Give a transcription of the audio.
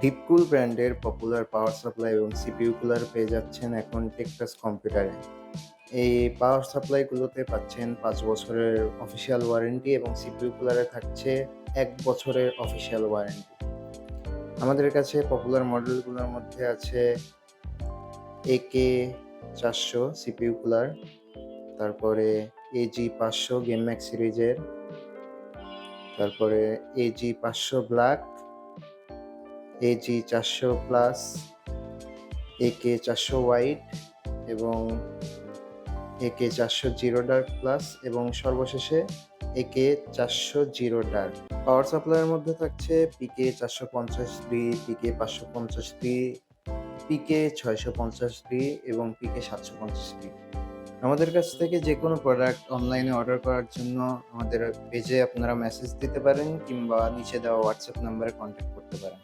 DeepCool ব্র্যান্ডের popular power supply এবং CPU cooler পেয়ে যাচ্ছেন এখন টেক্টাস কম্পিউটারে। এই পাওয়ার সাপ্লাইগুলোতে পাচ্ছেন ৫ বছরের অফিসিয়াল ওয়ারেন্টি এবং সিপিইউ কুলারে থাকছে ১ বছরের অফিসিয়াল ওয়ারেন্টি। আমাদের কাছে পপুলার মডেলগুলোর মধ্যে আছে AK ৪০০ সিপিইউ কুলার, তারপরে AG ৫০০ গেম ম্যাক্স সিরিজের, তারপরে AG ৫০০ black, AG ৪০০ plus, AK ৪০০ white এবং AK ৪০০ জিরো ডার্ক প্লাস এবং সর্বশেষে AK ৪০০ জিরো ডার্ক। পাওয়ার সাপ্লাইয়ের মধ্যে থাকছে PK ৪৫০D, PK ৫৫০D, PK ৬৫০D এবং PK ৭৫০D। আমাদের কাছ থেকে যে কোনো প্রোডাক্ট অনলাইনে অর্ডার করার জন্য আমাদের পেজে আপনারা মেসেজ দিতে পারেন কিংবা নিচে দেওয়া হোয়াটসঅ্যাপ নাম্বারে কন্ট্যাক্ট করতে পারেন।